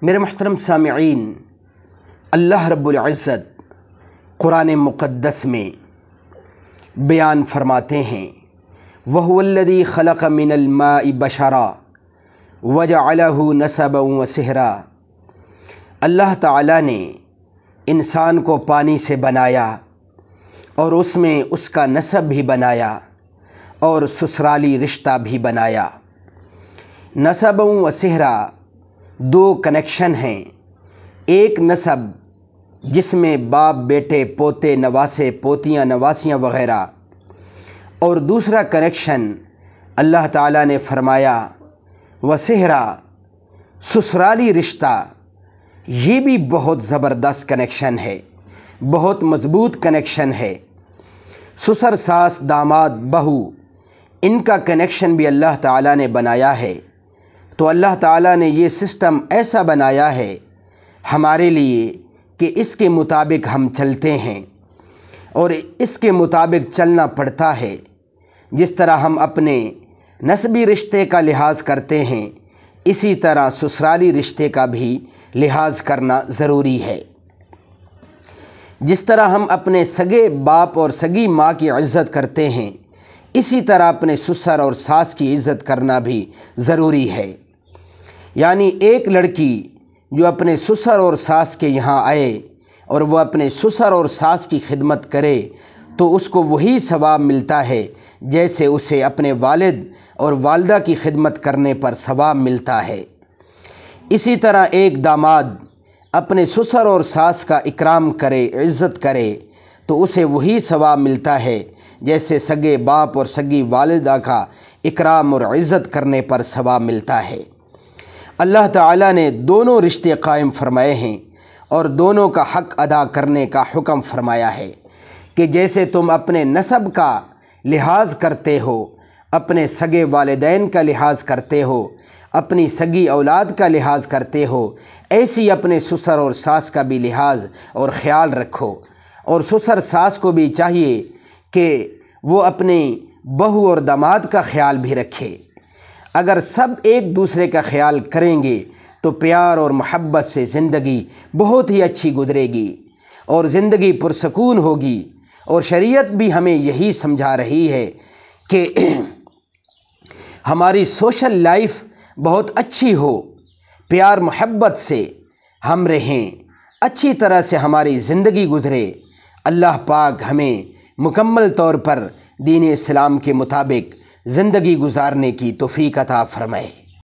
میرے محترم سامعین، اللہ رب العزت قرآن مقدس میں بیان فرماتے ہیں وَهُوَ الَّذِي خَلَقَ مِنَ الْمَاءِ بَشَرًا وَجَعَلَهُ نَسَبًا وَصِهْرًا۔ اللہ تعالیٰ نے انسان کو پانی سے بنایا اور اس میں اس کا نسب بھی بنایا اور سسرالی رشتہ بھی بنایا۔ نسبًا وصِهرًا دو کنیکشن ہیں، ایک نسب جس میں باپ بیٹے پوتے نواسے پوتیاں نواسیاں وغیرہ، اور دوسرا کنیکشن اللہ تعالیٰ نے فرمایا وصِهرًا سسرالی رشتہ۔ یہ بھی بہت زبردست کنیکشن ہے، بہت مضبوط کنیکشن ہے۔ سسر ساس داماد بہو ان کا کنیکشن بھی اللہ تعالیٰ نے بنایا ہے۔ تو اللہ تعالیٰ نے یہ سسٹم ایسا بنایا ہے ہمارے لیے کہ اس کے مطابق ہم چلتے ہیں اور اس کے مطابق چلنا پڑتا ہے۔ جس طرح ہم اپنے نسبی رشتے کا لحاظ کرتے ہیں، اسی طرح سسرالی رشتے کا بھی لحاظ کرنا ضروری ہے۔ جس طرح ہم اپنے سگے باپ اور سگی ماں کی عزت کرتے ہیں، اسی طرح اپنے سسر اور ساس کی عزت کرنا بھی ضروری ہے۔ یعنی ایک لڑکی جو اپنے سسر اور ساس کے یہاں آئے اور وہ اپنے سسر اور ساس کی خدمت کرے تو اس کو وہی ثواب ملتا ہے جیسے اسے اپنے والد اور والدہ کی خدمت کرنے پر ثواب ملتا ہے۔ اسی طرح ایک داماد اپنے سسر اور ساس کا اکرام کرے، عزت کرے تو اسے وہی ثواب ملتا ہے جیسے سگے باپ اور سگی والدہ کا اکرام اور عزت کرنے پر ثواب ملتا ہے۔ اللہ تعالیٰ نے دونوں رشتے قائم فرمائے ہیں اور دونوں کا حق ادا کرنے کا حکم فرمایا ہے کہ جیسے تم اپنے نسب کا لحاظ کرتے ہو، اپنے سگے والدین کا لحاظ کرتے ہو، اپنی سگی اولاد کا لحاظ کرتے ہو، ایسی اپنے سسر اور ساس کا بھی لحاظ اور خیال رکھو۔ اور سسر ساس کو بھی چاہیے کہ وہ اپنی بہو اور داماد کا خیال بھی رکھے۔ اگر سب ایک دوسرے کا خیال کریں گے تو پیار اور محبت سے زندگی بہت ہی اچھی گزرے گی اور زندگی پرسکون ہوگی۔ اور شریعت بھی ہمیں یہی سمجھا رہی ہے کہ ہماری سوشل لائف بہت اچھی ہو، پیار محبت سے ہم رہیں، اچھی طرح سے ہماری زندگی گزرے۔ اللہ پاک ہمیں مکمل طور پر دین اسلام کے مطابق زندگی گزارنے کی توفیق عطا فرمائے۔